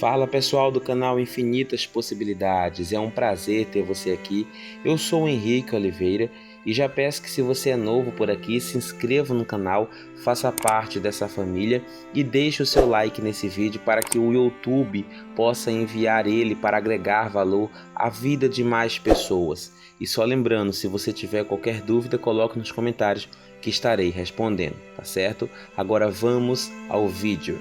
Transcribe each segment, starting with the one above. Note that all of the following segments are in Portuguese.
Fala pessoal do canal Infinitas Possibilidades, é um prazer ter você aqui. Eu sou o Henrique Oliveira e já peço que, se você é novo por aqui, se inscreva no canal, faça parte dessa família e deixe o seu like nesse vídeo para que o YouTube possa enviar ele para agregar valor à vida de mais pessoas. E só lembrando, se você tiver qualquer dúvida, coloque nos comentários que estarei respondendo, tá certo? Agora vamos ao vídeo.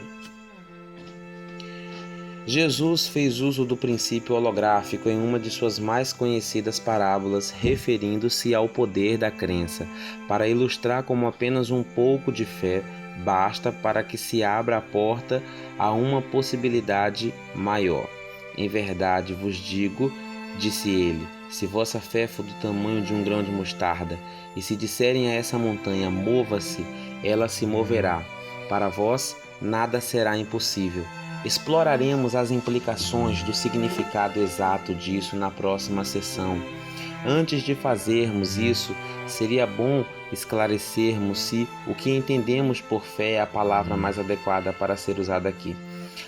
Jesus fez uso do princípio holográfico em uma de suas mais conhecidas parábolas, referindo-se ao poder da crença, para ilustrar como apenas um pouco de fé basta para que se abra a porta a uma possibilidade maior. Em verdade vos digo, disse ele, se vossa fé for do tamanho de um grão de mostarda, e se disserem a essa montanha, mova-se, ela se moverá. Para vós nada será impossível. Exploraremos as implicações do significado exato disso na próxima sessão. Antes de fazermos isso, seria bom esclarecermos se o que entendemos por fé é a palavra mais adequada para ser usada aqui.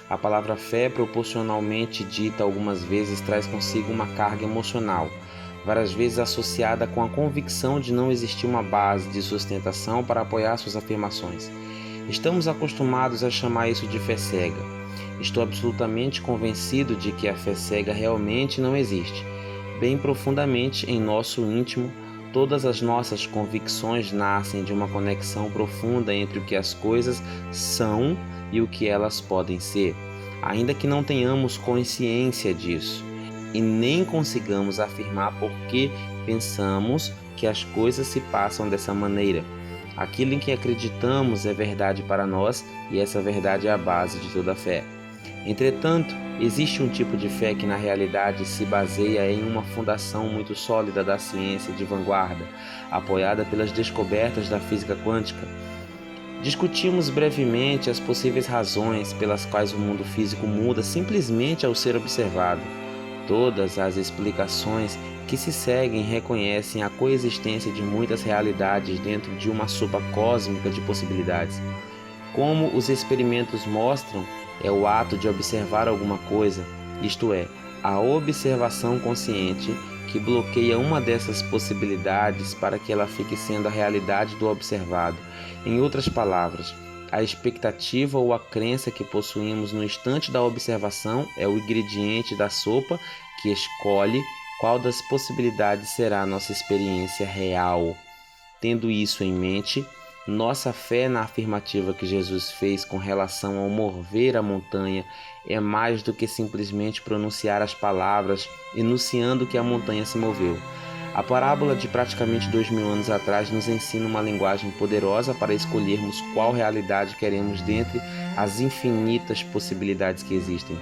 A palavra fé, proporcionalmente dita algumas vezes, traz consigo uma carga emocional, várias vezes associada com a convicção de não existir uma base de sustentação para apoiar suas afirmações. Estamos acostumados a chamar isso de fé cega. Estou absolutamente convencido de que a fé cega realmente não existe. Bem profundamente em nosso íntimo, todas as nossas convicções nascem de uma conexão profunda entre o que as coisas são e o que elas podem ser, ainda que não tenhamos consciência disso e nem consigamos afirmar por que pensamos que as coisas se passam dessa maneira. Aquilo em que acreditamos é verdade para nós e essa verdade é a base de toda a fé. Entretanto, existe um tipo de fé que na realidade se baseia em uma fundação muito sólida da ciência de vanguarda, apoiada pelas descobertas da física quântica. Discutimos brevemente as possíveis razões pelas quais o mundo físico muda simplesmente ao ser observado. Todas as explicações que se seguem reconhecem a coexistência de muitas realidades dentro de uma sopa cósmica de possibilidades. Como os experimentos mostram, é o ato de observar alguma coisa, isto é, a observação consciente, que bloqueia uma dessas possibilidades para que ela fique sendo a realidade do observado. Em outras palavras, a expectativa ou a crença que possuímos no instante da observação é o ingrediente da sopa que escolhe qual das possibilidades será a nossa experiência real. Tendo isso em mente, nossa fé na afirmativa que Jesus fez com relação ao mover a montanha é mais do que simplesmente pronunciar as palavras enunciando que a montanha se moveu. A parábola de praticamente 2000 anos atrás nos ensina uma linguagem poderosa para escolhermos qual realidade queremos dentre as infinitas possibilidades que existem.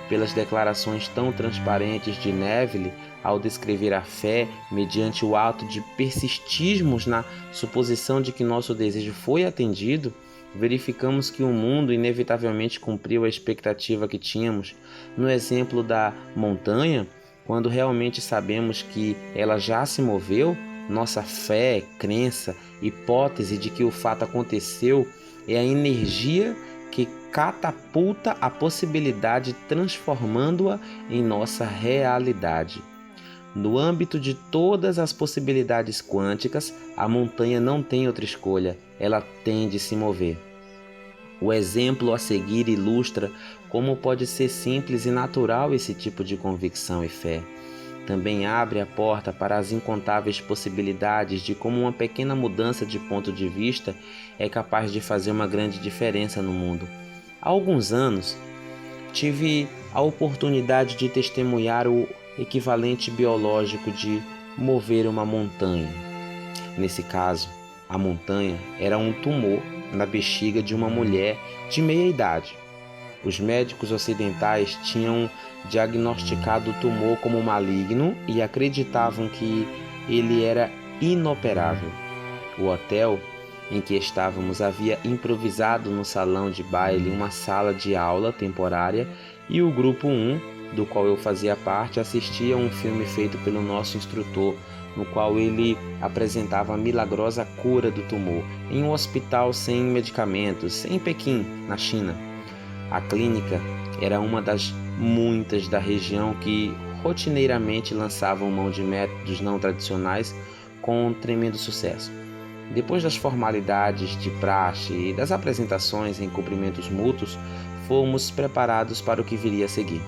Pelas declarações tão transparentes de Neville, ao descrever a fé, mediante o ato de persistirmos na suposição de que nosso desejo foi atendido, verificamos que o mundo inevitavelmente cumpriu a expectativa que tínhamos. No exemplo da montanha, quando realmente sabemos que ela já se moveu, nossa fé, crença, hipótese de que o fato aconteceu é a energia que catapulta a possibilidade, transformando-a em nossa realidade. No âmbito de todas as possibilidades quânticas, a montanha não tem outra escolha, ela tem de se mover. O exemplo a seguir ilustra como pode ser simples e natural esse tipo de convicção e fé. Também abre a porta para as incontáveis possibilidades de como uma pequena mudança de ponto de vista é capaz de fazer uma grande diferença no mundo. Há alguns anos, tive a oportunidade de testemunhar o equivalente biológico de mover uma montanha. Nesse caso, a montanha era um tumor na bexiga de uma mulher de meia idade. Os médicos ocidentais tinham diagnosticado o tumor como maligno e acreditavam que ele era inoperável. O hotel em que estávamos havia improvisado no salão de baile uma sala de aula temporária e o grupo 1, do qual eu fazia parte, assistia a um filme feito pelo nosso instrutor, no qual ele apresentava a milagrosa cura do tumor em um hospital sem medicamentos, em Pequim, na China. A clínica era uma das muitas da região que rotineiramente lançavam mão de métodos não tradicionais com tremendo sucesso. Depois das formalidades de praxe e das apresentações em cumprimentos mútuos, fomos preparados para o que viria a seguir.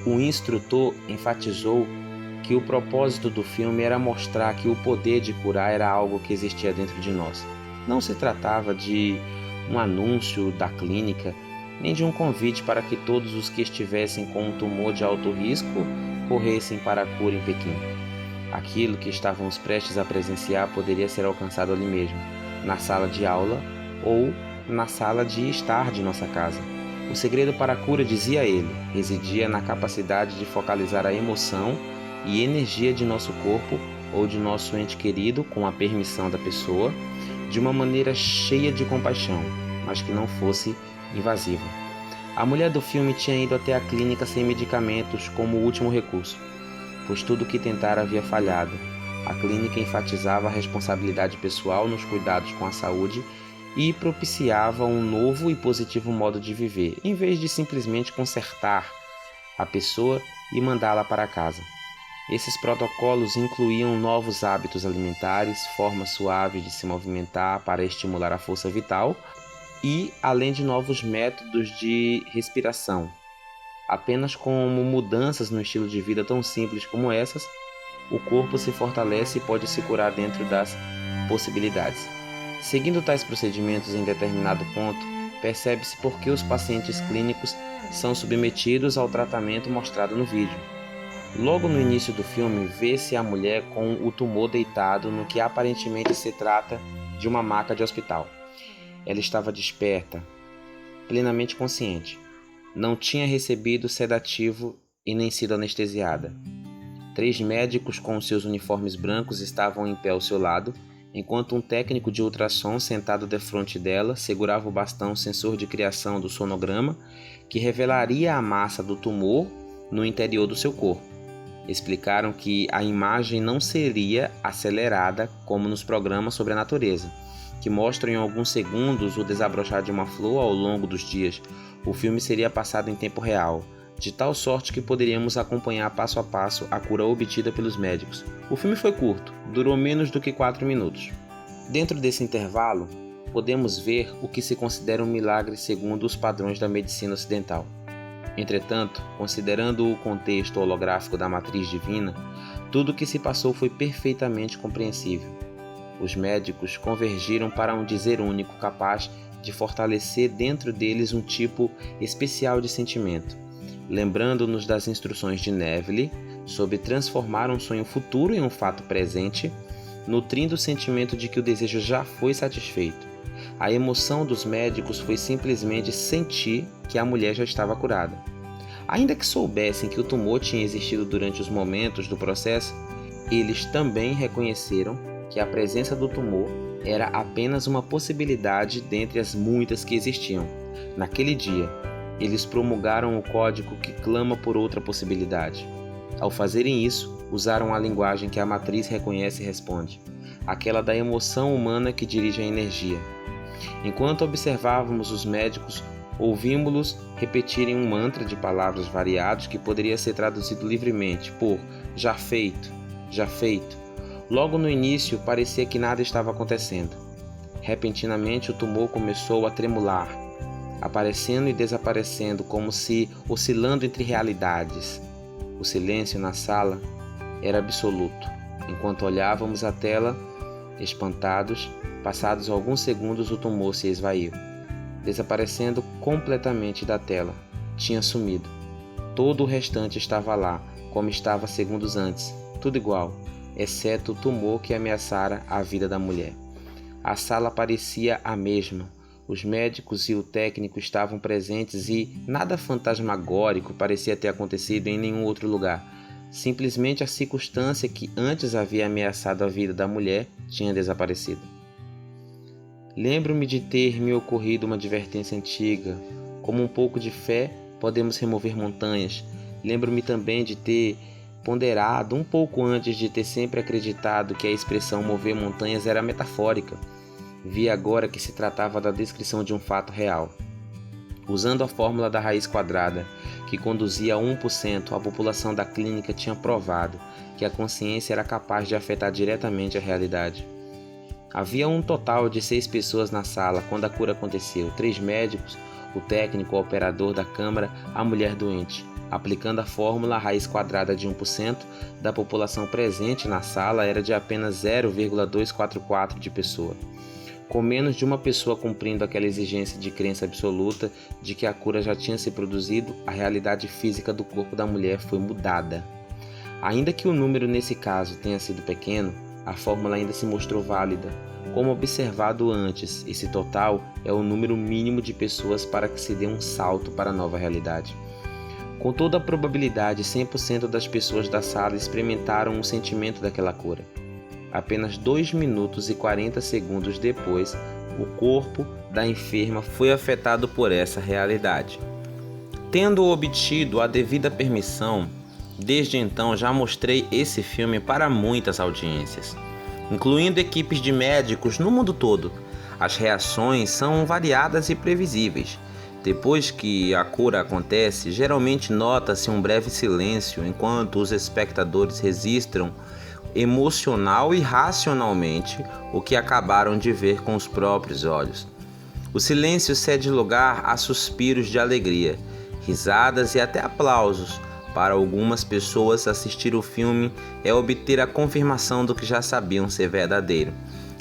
O instrutor enfatizou que o propósito do filme era mostrar que o poder de curar era algo que existia dentro de nós. Não se tratava de um anúncio da clínica, nem de um convite para que todos os que estivessem com um tumor de alto risco corressem para a cura em Pequim. Aquilo que estávamos prestes a presenciar poderia ser alcançado ali mesmo, na sala de aula ou na sala de estar de nossa casa. O segredo para a cura, dizia ele, residia na capacidade de focalizar a emoção e energia de nosso corpo ou de nosso ente querido, com a permissão da pessoa, de uma maneira cheia de compaixão, mas que não fosse invasiva. A mulher do filme tinha ido até a clínica sem medicamentos como último recurso, pois tudo o que tentara havia falhado. A clínica enfatizava a responsabilidade pessoal nos cuidados com a saúde e propiciava um novo e positivo modo de viver, em vez de simplesmente consertar a pessoa e mandá-la para casa. Esses protocolos incluíam novos hábitos alimentares, formas suaves de se movimentar para estimular a força vital e, além de novos métodos de respiração. Apenas com mudanças no estilo de vida tão simples como essas, o corpo se fortalece e pode se curar dentro das possibilidades. Seguindo tais procedimentos em determinado ponto, percebe-se por que os pacientes clínicos são submetidos ao tratamento mostrado no vídeo. Logo no início do filme, vê-se a mulher com o tumor deitado no que aparentemente se trata de uma maca de hospital. Ela estava desperta, plenamente consciente. Não tinha recebido sedativo e nem sido anestesiada. 3 médicos com seus uniformes brancos estavam em pé ao seu lado, enquanto um técnico de ultrassom sentado defronte dela segurava o bastão sensor de criação do sonograma que revelaria a massa do tumor no interior do seu corpo. Explicaram que a imagem não seria acelerada como nos programas sobre a natureza, que mostram em alguns segundos o desabrochar de uma flor ao longo dos dias. O filme seria passado em tempo real, de tal sorte que poderíamos acompanhar passo a passo a cura obtida pelos médicos. O filme foi curto, durou menos do que 4 minutos. Dentro desse intervalo, podemos ver o que se considera um milagre segundo os padrões da medicina ocidental. Entretanto, considerando o contexto holográfico da matriz divina, tudo o que se passou foi perfeitamente compreensível. Os médicos convergiram para um dizer único capaz de fortalecer dentro deles um tipo especial de sentimento, lembrando-nos das instruções de Neville sobre transformar um sonho futuro em um fato presente, nutrindo o sentimento de que o desejo já foi satisfeito. A emoção dos médicos foi simplesmente sentir que a mulher já estava curada. Ainda que soubessem que o tumor tinha existido durante os momentos do processo, eles também reconheceram que a presença do tumor era apenas uma possibilidade dentre as muitas que existiam. Naquele dia, eles promulgaram o código que clama por outra possibilidade. Ao fazerem isso, usaram a linguagem que a matriz reconhece e responde, aquela da emoção humana que dirige a energia. Enquanto observávamos os médicos, ouvimos-los repetirem um mantra de palavras variados que poderia ser traduzido livremente por já feito, já feito. Logo no início, parecia que nada estava acontecendo. Repentinamente, o tumor começou a tremular, aparecendo e desaparecendo como se oscilando entre realidades. O silêncio na sala era absoluto. Enquanto olhávamos a tela, espantados, passados alguns segundos o tumor se esvaiu, desaparecendo completamente da tela. Tinha sumido. Todo o restante estava lá, como estava segundos antes, tudo igual, exceto o tumor que ameaçara a vida da mulher. A sala parecia a mesma. Os médicos e o técnico estavam presentes e nada fantasmagórico parecia ter acontecido em nenhum outro lugar. Simplesmente a circunstância que antes havia ameaçado a vida da mulher tinha desaparecido. Lembro-me de ter me ocorrido uma advertência antiga. Como um pouco de fé, podemos remover montanhas. Lembro-me também de ter ponderado um pouco antes de ter sempre acreditado que a expressão mover montanhas era metafórica. Vi agora que se tratava da descrição de um fato real. Usando a fórmula da raiz quadrada, que conduzia a 1%, a população da clínica tinha provado que a consciência era capaz de afetar diretamente a realidade. Havia um total de 6 pessoas na sala quando a cura aconteceu: 3 médicos, o técnico, o operador da câmara, a mulher doente. Aplicando a fórmula, a raiz quadrada de 1% da população presente na sala era de apenas 0,244 de pessoa. Com menos de uma pessoa cumprindo aquela exigência de crença absoluta de que a cura já tinha se produzido, a realidade física do corpo da mulher foi mudada. Ainda que o número nesse caso tenha sido pequeno, a fórmula ainda se mostrou válida. Como observado antes, esse total é o número mínimo de pessoas para que se dê um salto para a nova realidade. Com toda a probabilidade, 100% das pessoas da sala experimentaram o sentimento daquela cura. Apenas 2 minutos e 40 segundos depois, o corpo da enferma foi afetado por essa realidade. Tendo obtido a devida permissão, desde então já mostrei esse filme para muitas audiências, incluindo equipes de médicos no mundo todo. As reações são variadas e previsíveis. Depois que a cura acontece, geralmente nota-se um breve silêncio enquanto os espectadores registram emocional e racionalmente o que acabaram de ver com os próprios olhos. O silêncio cede lugar a suspiros de alegria, risadas e até aplausos. Para algumas pessoas, assistir o filme é obter a confirmação do que já sabiam ser verdadeiro.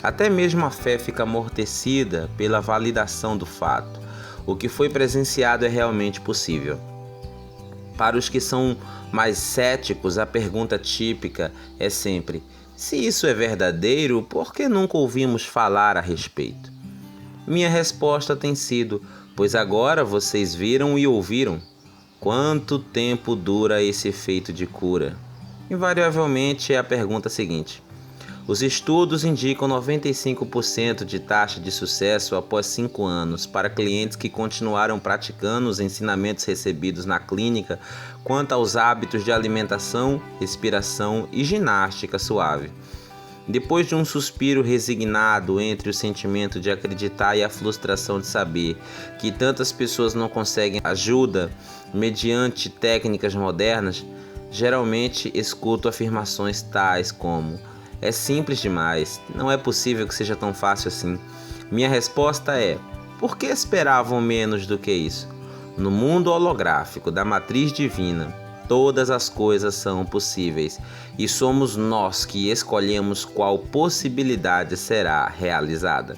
Até mesmo a fé fica amortecida pela validação do fato. O que foi presenciado é realmente possível. Para os que são mais céticos, a pergunta típica é sempre: se isso é verdadeiro, por que nunca ouvimos falar a respeito? Minha resposta tem sido: pois agora vocês viram e ouviram. Quanto tempo dura esse efeito de cura? Invariavelmente é a pergunta seguinte. Os estudos indicam 95% de taxa de sucesso após 5 anos para clientes que continuaram praticando os ensinamentos recebidos na clínica quanto aos hábitos de alimentação, respiração e ginástica suave. Depois de um suspiro resignado entre o sentimento de acreditar e a frustração de saber que tantas pessoas não conseguem ajuda mediante técnicas modernas, geralmente escuto afirmações tais como: é simples demais, não é possível que seja tão fácil assim. Minha resposta é: por que esperavam menos do que isso? No mundo holográfico da matriz divina, todas as coisas são possíveis e somos nós que escolhemos qual possibilidade será realizada.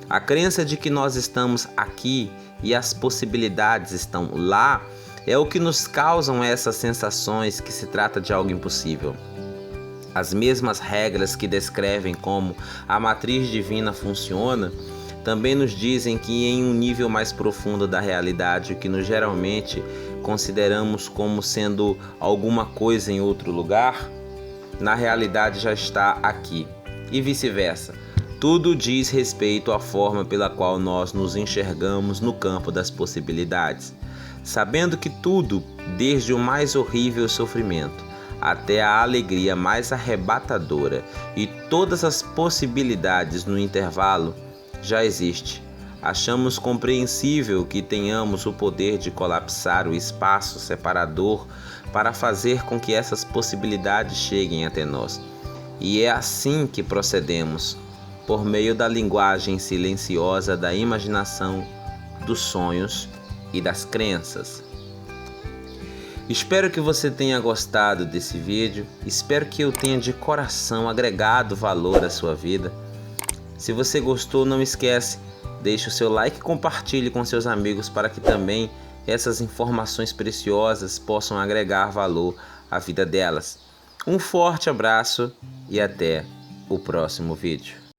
A crença de que nós estamos aqui e as possibilidades estão lá é o que nos causam essas sensações que se trata de algo impossível. As mesmas regras que descrevem como a matriz divina funciona também nos dizem que em um nível mais profundo da realidade, o que nós geralmente consideramos como sendo alguma coisa em outro lugar, na realidade já está aqui, e vice-versa. Tudo diz respeito à forma pela qual nós nos enxergamos no campo das possibilidades, sabendo que tudo, desde o mais horrível sofrimento até a alegria mais arrebatadora e todas as possibilidades no intervalo, já existe. Achamos compreensível que tenhamos o poder de colapsar o espaço separador para fazer com que essas possibilidades cheguem até nós. E é assim que procedemos, por meio da linguagem silenciosa da imaginação, dos sonhos e das crenças. Espero que você tenha gostado desse vídeo, espero que eu tenha de coração agregado valor à sua vida. Se você gostou, não esquece, deixe o seu like e compartilhe com seus amigos para que também essas informações preciosas possam agregar valor à vida delas. Um forte abraço e até o próximo vídeo.